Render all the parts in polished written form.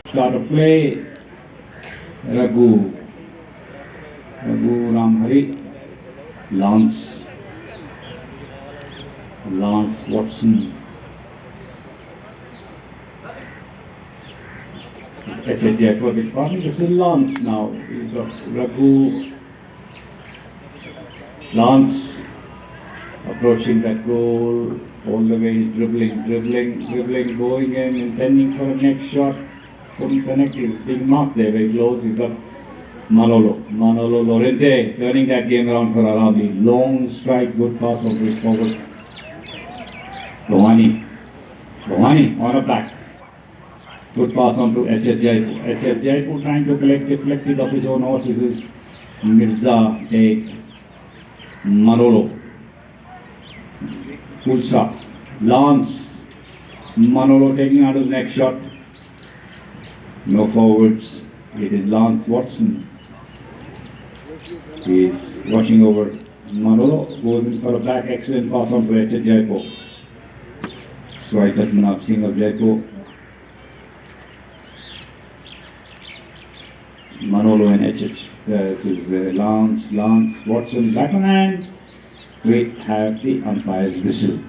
Start of play. Raghu Ramhari, Lance Watson, this is Lance now. He's got Raghu, Lance approaching that goal all the way, dribbling, going in, intending for a next shot. Couldn't connect, he's being marked there very close. He's got Manolo Lorente turning that game around for Arabi. Long strike, good pass over his forward. Bhavani on a back. Good pass on to H.H. Jaipur trying to collect, deflected off his own horses. Mirza take Manolo. Kulsa. Lance. Manolo taking out his next shot. No forwards. It is Lance Watson. He is watching over Manolo. Goes in for a back. Excellent pass on to H.H. Jaipur. Swaitat Manab Singh of Jaipur. Manolo and H.H. This is Lance Watson back on hand. We have the umpire's whistle.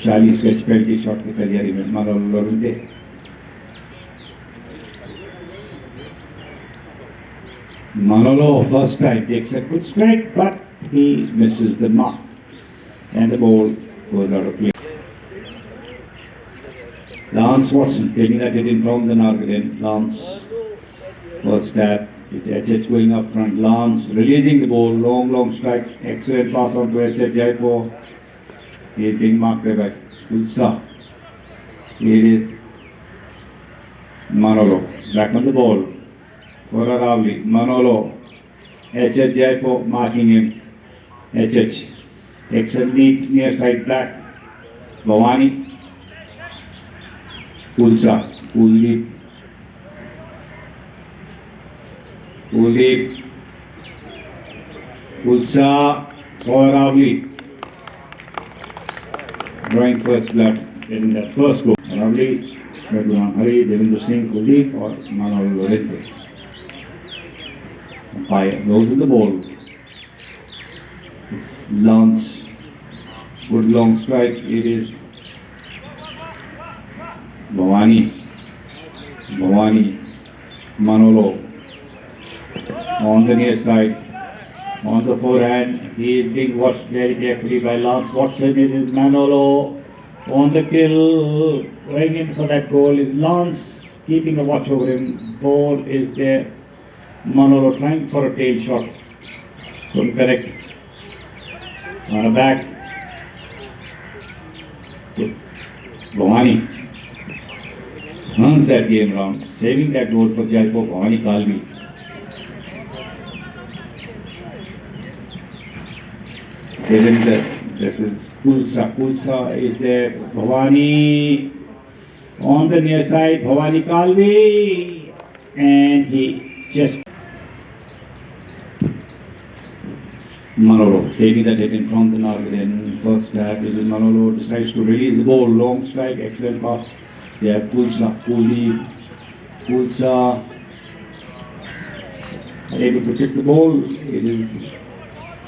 40 के पेल्टी shot की तैयारी में Manolo Lorente. Manolo first time takes a good strike, but he misses the mark and the ball goes out of play. Lance Watson taking that hit in from the Nargaden. Lance first tap. It's H.H. going up front. Lance releasing the ball. Long strike. Excellent pass on to H.H. Jaipur. He is being marked by Ulsa. Here is Manolo. Back on the ball. For Aravli. Manolo. H.H. Jaipur marking him. H.H. Excellent near side back. Bhavani. Ulsa. Kuldeep. Ulsa for Aravli. Drawing first blood in the first goal. Aravli, Hari, Devendra Singh, Kuldeep or Manolo Lorente. Umpire goes in the ball. It's Lance. Good long strike. It is Bhavani, Manolo on the near side, on the forehand. He is being watched very carefully by Lance Watson. It is Manolo on the kill, going in for that goal. Is Lance keeping a watch over him. Ball is there. Manolo trying for a tail shot. Couldn't connect. On the back. Bhavani runs that game round, saving that goal for Jaipur. Bhavani Kalvi. This is Kulsa is there. Bhavani on the near side. Bhavani Kalvi. And he just. Manolo taking that hit in front of the Nargaden. First tap. This is Manolo decides to release the ball. Long strike. Excellent pass. They have Kulsa able to kick the ball. It is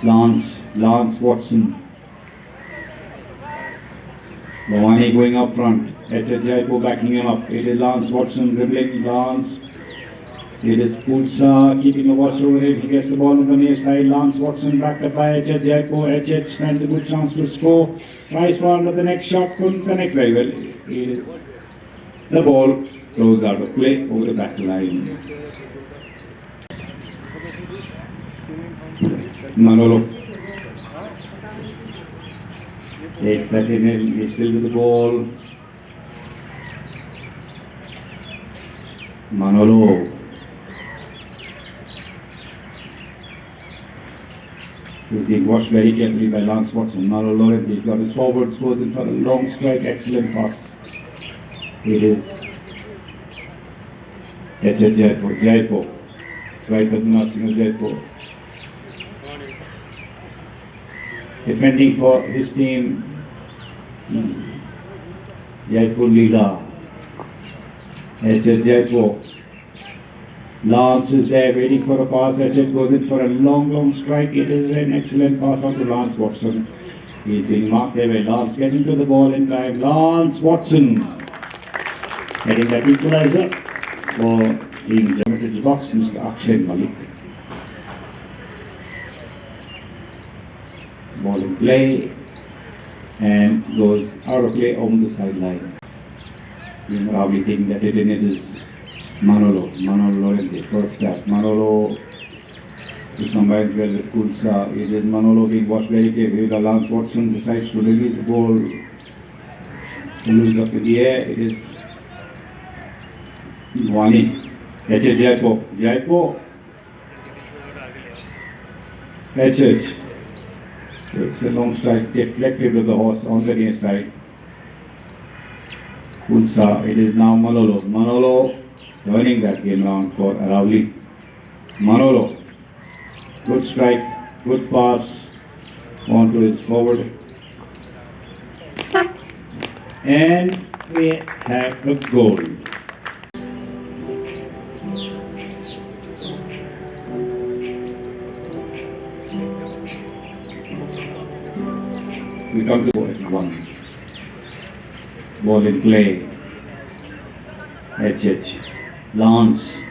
Lance Watson. Bhavani going up front. H.H. Jaipur backing him up. It is Lance Watson dribbling. Lance. It is Kulsa keeping a watch over it. He gets the ball on the near side. Lance Watson backed up by H.H. Jaipur. H.H. stands a good chance to score. Tries for the next shot. Couldn't connect very well. It is the ball goes out of play over the back line. Manolo takes that in. He's still with the ball. Manolo. He's being watched very carefully by Lance Watson. Manolo Lorente, he's got his forwards, goes in for a long strike, excellent pass. It is H.H. Jaipur. Right, Badrinath Singh of Jaipur. Defending for his team, Jaipur Leela. HH Jaipur. Lance is there waiting for a pass. HH goes in for a long strike. It is an excellent pass on to Lance Watson. He is being marked there by Lance getting to the ball in time. Lance Watson getting that equalizer for being jumped into the box, Mr. Akshay Malik. Ball in play and goes out of play on the sideline. Probably taking that in, it is Manolo Lorente, first tap. Manolo, he combines well with Kulsa. It is Manolo being watched very carefully. Lance Watson decides to release the ball. He moves up in the air. It is Wani. HH Jaipur. HH takes a long strike, deflected with the horse on the near side. Kulsa, it is now Manolo turning that game around for Aravali. Manolo, good strike, good pass onto his forward. And we have a goal. We come to ball at 1. Ball in play. HH. Lance.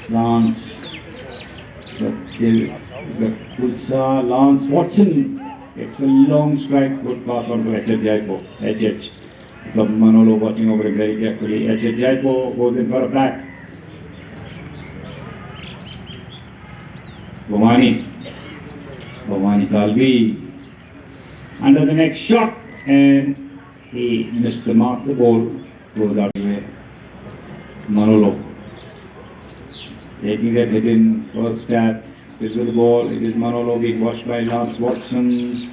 The Kulsa. Lance Watson. It's a long strike. Good pass on to HH Jaipur. HH. Manolo watching over it very carefully. HH Jaipur goes in for a back. Bhavani Kalvi. Under the next shot, and he missed the mark. The ball goes out of the way. Manolo taking that hit in first tap, sticks with the ball. It is Manolo being watched by Lance Watson.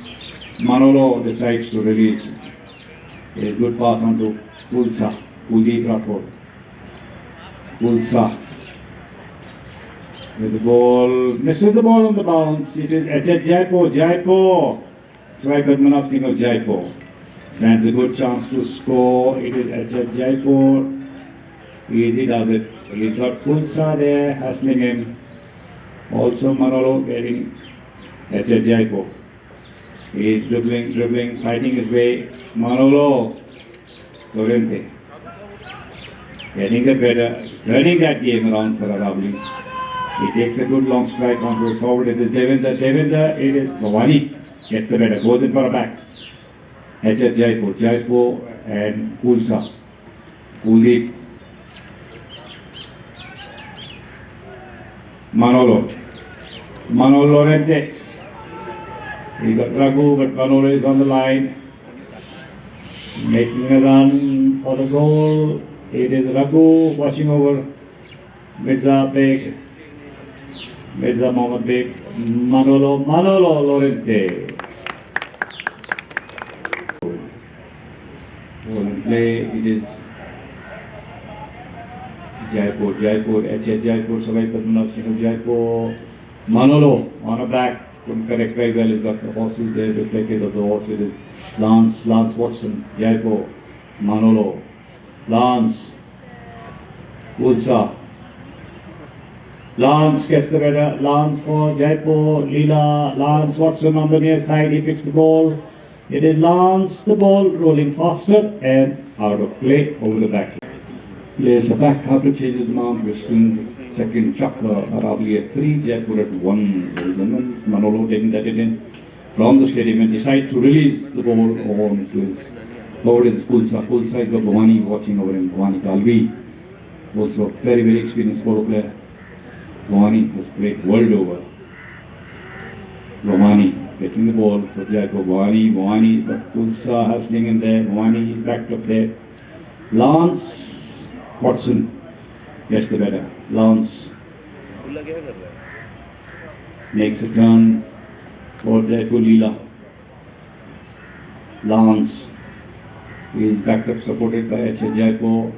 Manolo decides to release. A good pass on to Kulsa, Kuldeep Rathod. Kulsa with the ball, misses the ball on the bounce. It is HH Jaipur. Try Padmanabh Singh of Jaipur. Stands a good chance to score. It is HH Jaipur. Easy does it. He's got Kulsa there hustling him. Also Manolo getting HH Jaipur. He's dribbling, fighting his way. Manolo Lorente getting the better, turning that game around for Aravali. He takes a good long strike onto his forward. It is Devinder. It is Bhavani. Gets the better, goes in for a back. HH Jaipur and Kulsa. Kuldeep. Manolo Lorente. He got Raghu, but Manolo is on the line. Making a run for the goal. It is Raghu watching over Mirza Mohammad Beg. Manolo Lorente. Play, it is Jaipur, HH Jaipur, Savai Padmanabh Singh of Jaipur. Manolo on a back, couldn't correct very well. He's got the horses there, reflected of the horse. It is Lance Watson, Jaipur. Manolo, Lance, Kulsa. Lance gets the better. Lance for Jaipur, Leela. Lance Watson on the near side. He picks the ball. It is Lance, the ball rolling faster and out of play over the back. Players are back after changing the mount. Western second Chakra, Aravali at 3, Jaipur at 1. Manolo taking that in from the stadium and decides to release the ball on to his forward is Kulsa. Kulsa is got Bhavani watching over him. Bhavani Kalvi, also very experienced polo player. Bhavani has played world over. Bhavani getting the ball for Jaipur. Bhavani is got Kulsa hustling in there. Bhavani is backed up there. Lance Watson gets the better. Lance makes a turn for Jaipur Leela. Lance is backed up, supported by HH Jaipur.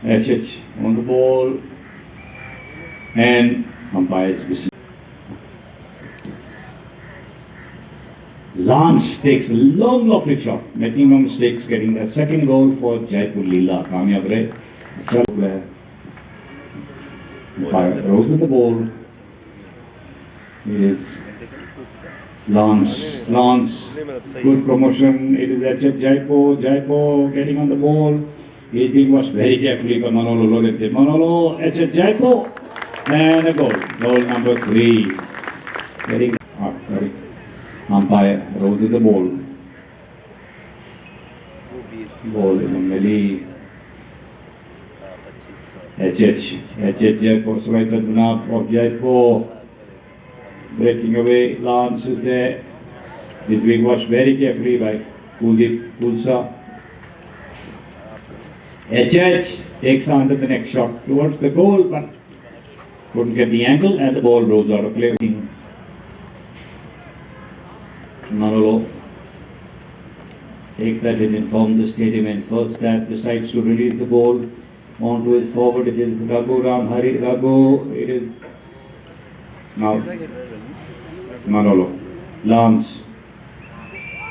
HH on the ball. and umpires whistle. Lance takes a long lofted shot, making no mistakes, getting the second goal for Jaipur Leela. Kamyab rahe. Umpire rolls in the ball. It is Lance, good promotion. It is HF Jaipur getting on the ball. He is being watched very carefully by Manolo Lorente. Manolo, HF Jaipur, and a goal. Goal number 3. Getting umpire rolls in the ball. Ball in the melee. HF Jaipur, striker of Jaipur. Breaking away, Lance is there. He's being watched very carefully by Kuldeep Kulsa. HH takes on to the next shot towards the goal, but couldn't get the angle, and the ball rolls out of play. Manolo takes that in from the stadium and first step decides to release the ball onto his forward. It is Raghu Ram Hari. Raghu, it is now Manolo, Lance,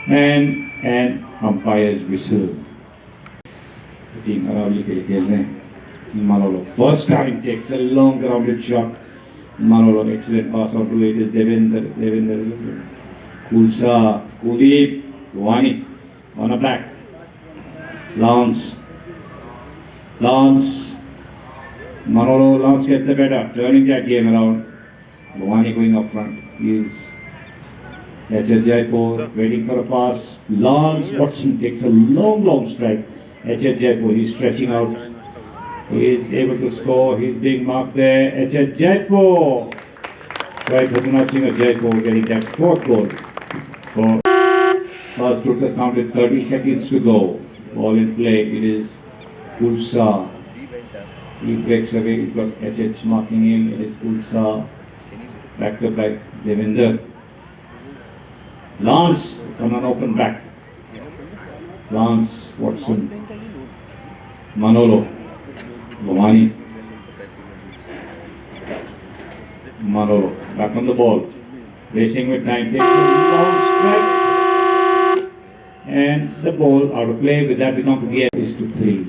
and umpires whistle. Team Aravali ke liye khel rahe hain. Manolo first time takes a long grounded shot. Manolo excellent pass on to it is Devendra Kulsa, Kuldeep, Vani on a back. Lance, Manolo, Lance gets the better, turning that game around. Vani going up front. He is HF Jaipur waiting for a pass. Lance Watson takes a long strike. HF Jaipur, he's stretching out. He is able to score. He's being marked there. HF Jaipur. Right, Bhupanar Singh of Jaipur getting that 4th goal. For first took the sound with 30 seconds to go. Ball in play. It is Kulsa. He breaks away. He's got HH marking him. It is Kulsa. Backed up by Devendra. Lance on an open back. Lance Watson. Manolo. Bhavani. Manolo back on the ball. Racing with time. Takes a long strike. And the ball out of play. With that becomes the is to 3.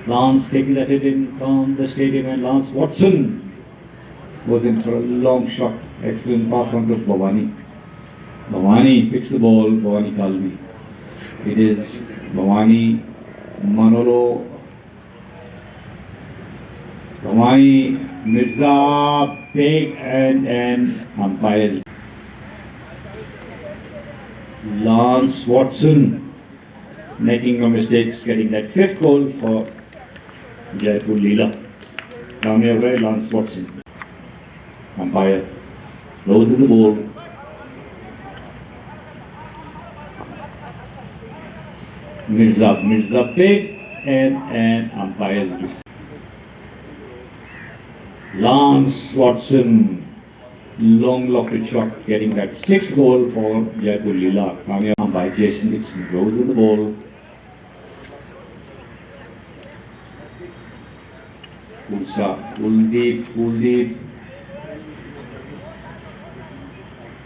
Lance taking that hit in from the stadium, and Lance Watson was in for a long shot. Excellent pass on to Bhavani. Bhavani picks the ball. Bhavani Kalvi. It is Bhavani, Manolo, Bhavani, Mirza, Beg, and umpires. Lance Watson making no mistakes, getting that 5th goal for Jaipur Leela. Kamyab Lance Watson. Umpire rolls in the ball. Mirza Beg, and umpires whistle. Lance Watson, long lofted shot, getting that 6th goal for Jaipur Leela. Kamyab by Jason Dixon, rolls in the ball. Kulsa, Kuldeep,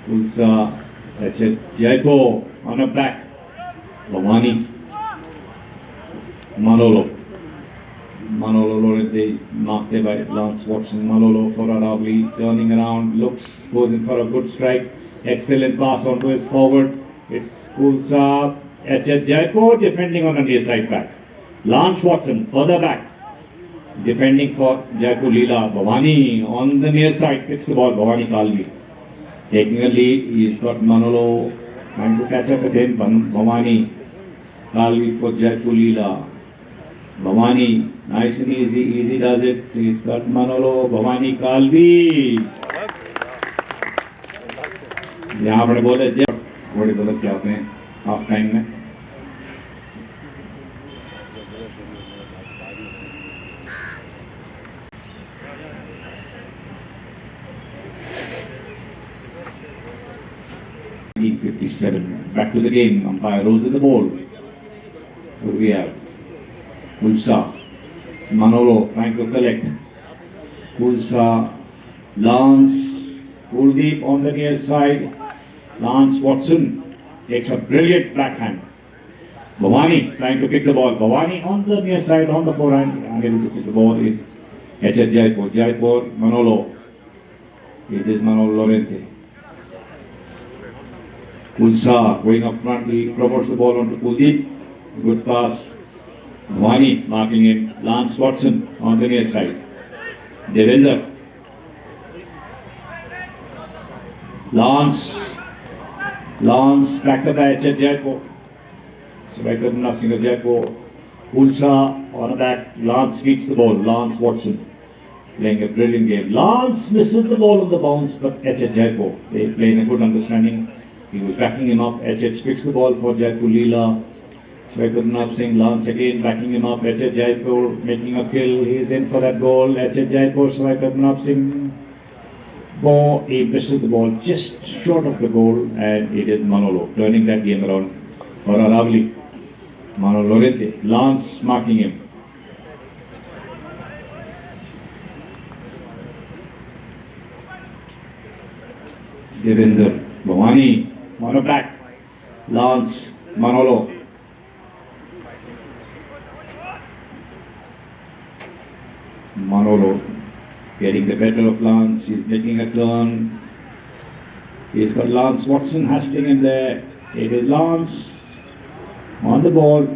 Kulsa, that's it. Jaipur on a back. Bhavani, Manolo Lorente marked there by Lance Watson. Manolo for Aravali, turning around, goes in for a good strike. Excellent pass onto his forward. It's Kulsa, HF Jaipur defending on the near side back. Lance Watson further back. Defending for Jaipur Leela. Bhavani on the near side picks the ball. Bhavani Kalvi taking a lead. He's got Manolo trying to catch up with him. Bhavani Kalvi for Jaipur Leela. Bhavani nice and easy does it. He's got Manolo. Bhavani Kalvi. यहाँ बड़े बोले क्या होते हैं half time में 1957. Back to the game. Umpire rolls in the ball. Who do we have? Kulsa. Manolo trying to collect. Kulsa. Lance. Kuldeep on the near side. Lance Watson takes a brilliant backhand. Bhavani trying to pick the ball. Bhavani on the near side, on the forehand. Unable to pick the ball is H.H. Jaipur. Jaipur, Manolo. It is Manolo Lorente. Kulsa going up front. He promotes the ball onto Kuldeep. Good pass. Bhavani marking him. Lance Watson on the near side. Devender. Lance backed up by H.H. Jaipur. Striker nothing of Jaipur. Kulsa on the back. Lance beats the ball. Lance Watson playing a brilliant game. Lance misses the ball on the bounce, but H.H. Jaipur, they play in a good understanding. He was backing him up. H.H. picks the ball for Jaipur Leela. Striker not saying Lance again backing him up. H.H. Jaipur making a kill. He is in for that goal. H.H. Jaipur, Striker not saying. He misses the ball just short of the goal, and it is Manolo turning that game around for Aravali. Manolo Lorente, Lance marking him. Devender, Bhavani, on a back. Lance, Manolo. Manolo getting the better of Lance. He's making a turn. He's got Lance Watson hustling in there. It is Lance on the ball.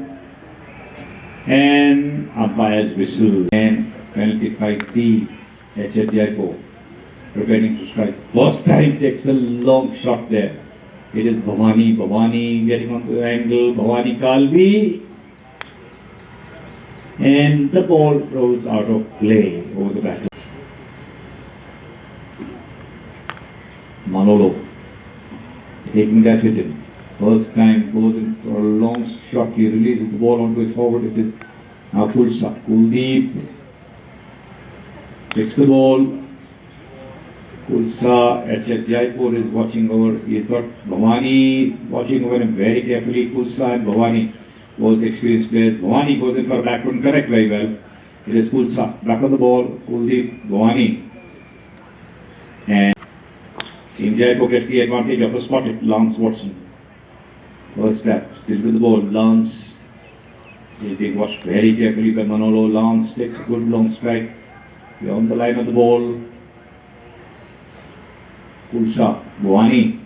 And umpire's whistle. And penalty flag D. H.H. Jaipur preparing to strike. First time takes a long shot there. It is Bhavani. Bhavani getting onto the angle. Bhavani Kalvi. And the ball rolls out of play over the batter. Manolo taking that hit in. First time goes in for a long shot. He releases the ball onto his forward. It is now Kulsa. Kuldeep takes the ball. Kulsa, H.H. Jaipur is watching over. He's got Bhavani watching over him very carefully. Kulsa and Bhavani, both experienced players. Bhavani goes in for a back, couldn't correct very well. It is Kulsa. Back on the ball. Kuldeep, Bhavani. And Team Jaipur gets the advantage of a spotted Lance Watson. First tap, still with the ball. Lance is being watched very carefully by Manolo. Lance takes a good long strike beyond the line of the ball. Kulsa, Bhavani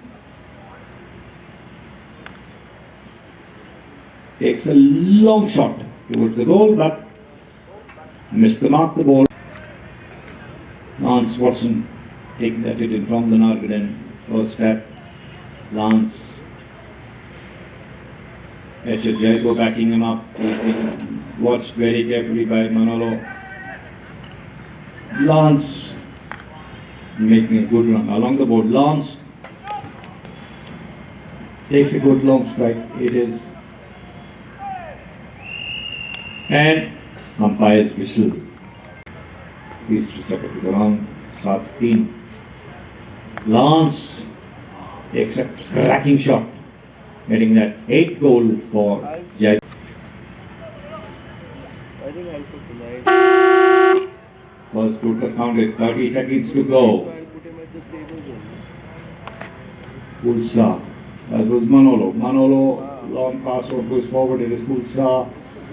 takes a long shot towards the goal, but missed the mark, the ball. Lance Watson taking that hit in from the Nargaden. First tap, Lance. H.H. Jaipur backing him up. Watched very carefully by Manolo. Lance making a good run along the board. Lance takes a good long strike. It is. And umpire's whistle. Please to step it around. 7. Lance takes a cracking shot, getting that 8th goal for Jaipur. I think I'll put tonight. First total sounded, 30 seconds to go. I'll put him at the stable zone. Kulsa. That was Manolo. Manolo, long pass over goes forward. It is Kulsa.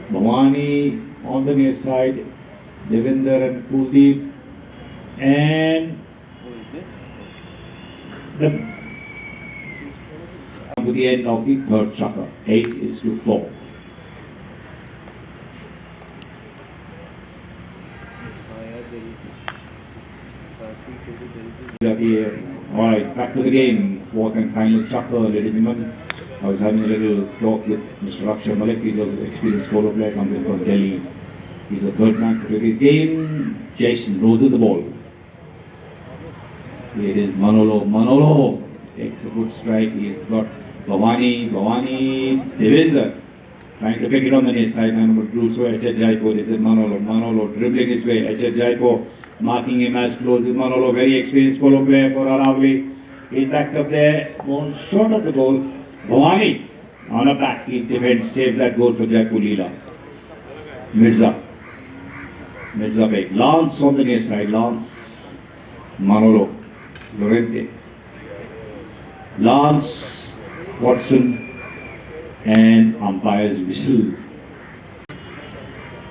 Bhavani on the near side. Devender and Kuldeep. And to the end of the third chakra. 8-4. Alright, back to the game. Fourth and final chakra, ladies and gentlemen. I was having a little talk with Mr. Akshay Malik. He's an experienced polo player coming from Delhi. He's the third man for today's game. Jason rolls in the ball. Here is Manolo. Manolo takes a good strike. He's got Bhavani, Devender trying to pick it on the near side. Number 2, so H.H. Jaipur. This is Manolo. Manolo dribbling his way. H.H. Jaipur marking him as close as Manolo. Very experienced polo player for Aravali. He's backed up there. one short of the goal. Bhavani on a back, he defends, saves that goal for Jaipur Leela. Mirza Beg. Lance on the near side. Lance, Manolo, Lorente, Lance, Watson, and umpire's whistle.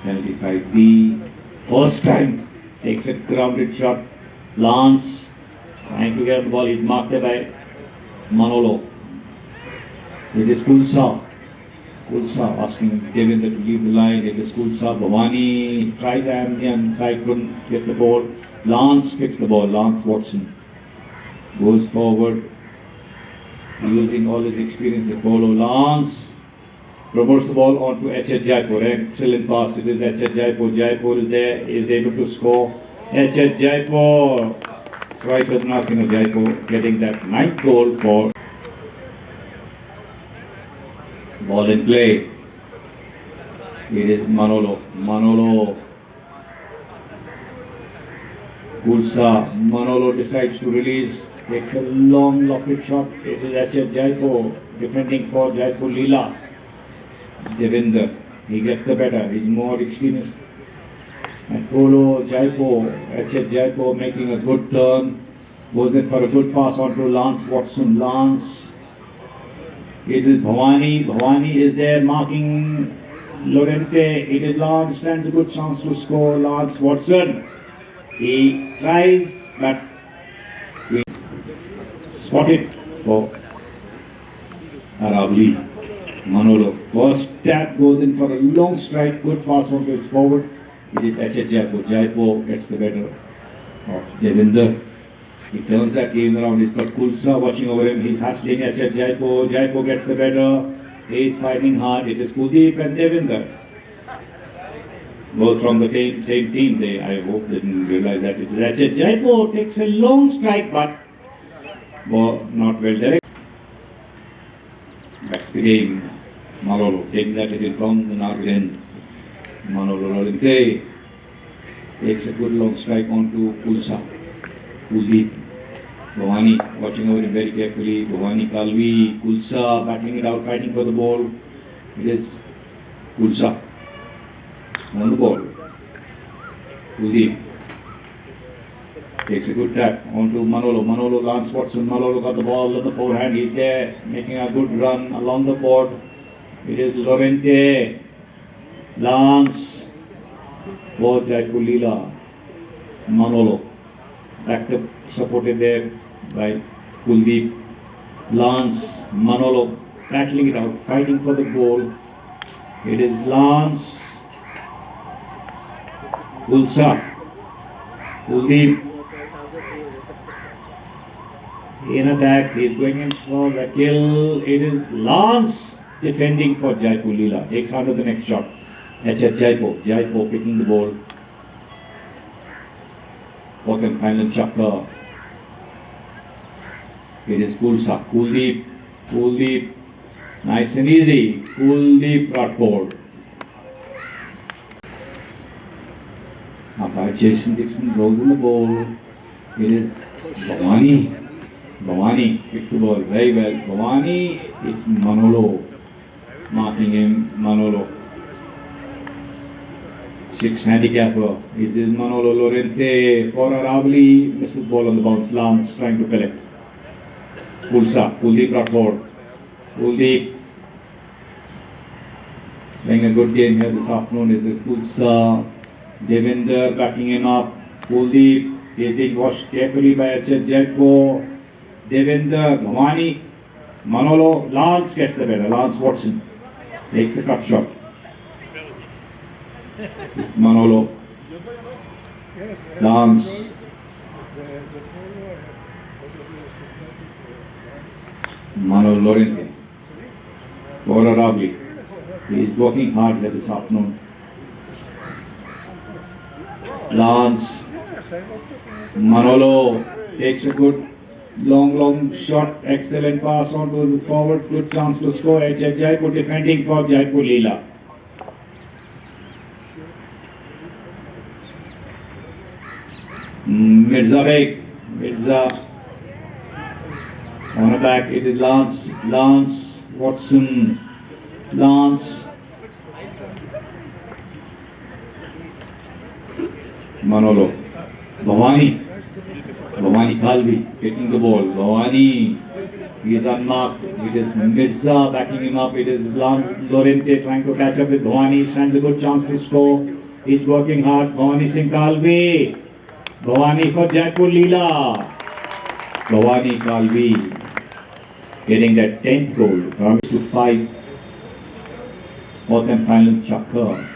Penalty 5B. First time takes a grounded shot. Lance trying to get the ball. He's marked there by Manolo. It is Kulsa. Kulsa asking Devendra to leave the line. It is Kulsa. Bhavani tries and side, couldn't get the ball. Lance picks the ball. Lance Watson goes forward, using all his experience at polo. Lance promotes the ball onto H.H. Jaipur. Excellent pass. It is H.H. Jaipur. Jaipur is there, is able to score. H.H. Jaipur. Right with nothing of Jaipur getting that ninth goal for. Ball in play. It is Manolo. Manolo. Kulsa. Manolo decides to release. Takes a long lofted shot. It is H.H. Jaipur defending for Jaipur Leela. Devendra. He gets the better. He's more experienced. And Polo Jaipur. H.H. Jaipur making a good turn. Goes in for a good pass onto Lance Watson. Lance. It is Bhavani. Bhavani is there marking Lorente. It is Lance. Stands a good chance to score. Lance Watson. He tries, but we spotted for Aravali. Manolo. First tap goes in for a long strike. Good pass onto his forward. It is H.H. Jaipur. Jaipur gets the better of Devendra. He turns that game around. He's got Kulsa watching over him. He's hustling H.H. Jaipur. Jaipur gets the better. He's fighting hard. It is Kuldeep and Devendra. Both from the same team. They, I hope, didn't realize that it is H.H. Jaipur. Takes a long strike, but not well directed. Back to the game. Manolo taking that hit from the Nargad end. Manolo Lorente takes a good long strike onto Kulsa. Kuldeep. Bhavani watching over him very carefully. Bhavani Kalvi. Kulsa battling it out, fighting for the ball. It is Kulsa on the ball. Kuldeep takes a good tap onto Manolo. Manolo, Lance Watson. Manolo got the ball on the forehand. He's there making a good run along the board. It is Lorente. Lance for Jaipur Leela. Manolo. Backed up, supported there by Kuldeep. Lance, Manolo battling it out, fighting for the goal. It is Lance, Kulsa, Kuldeep in attack. He is going in for the kill. It is Lance defending for Jaipur Leela. Takes under the next shot. H.H. Jaipur. Jaipur picking the ball. Fourth and final chapter. It is Kulsa. Kuldeep. Kuldeep. Nice and easy. Kuldeep Rathod. Umpire Jason Dixon rolls in the ball. It is Bhavani. Bhavani picks the ball very well. Bhavani is Manolo. Marking him Manolo. 6 handicapper. This is Manolo Lorente for Aravali. Misses ball on the bounce. Lance trying to collect. Kulsa. Kuldeep Rathod. Kuldeep playing a good game here this afternoon. Is it Kulsa? Devendra backing him up. Kuldeep is being watched carefully by H.H. Jaipur. Devendra, Bhavani, Manolo. Lance gets the better. Lance Watson takes a cut shot. It's Manolo. Lance. Manolo Lorente. For Aravali. He is working hard here this afternoon. Lance. Manolo takes a good long shot. Excellent pass on to the forward. Good chance to score. H.H. Jaipur defending for Jaipur Leela. Mirza Beg. Mirza On a back, it is Lance. Lance Watson. Lance. Manolo. Bhavani. Bhavani Kalvi taking the ball. Bhavani. He is unmarked. It is Mirza backing him up. It is Lorente trying to catch up with Bhavani. Stands a good chance to score. He's working hard. Bhavani Singh Kalvi. Bhavani for Jaipur Leela. Bhavani Kalvi getting that 10th goal. Comes to 5. Fourth and final Chakka.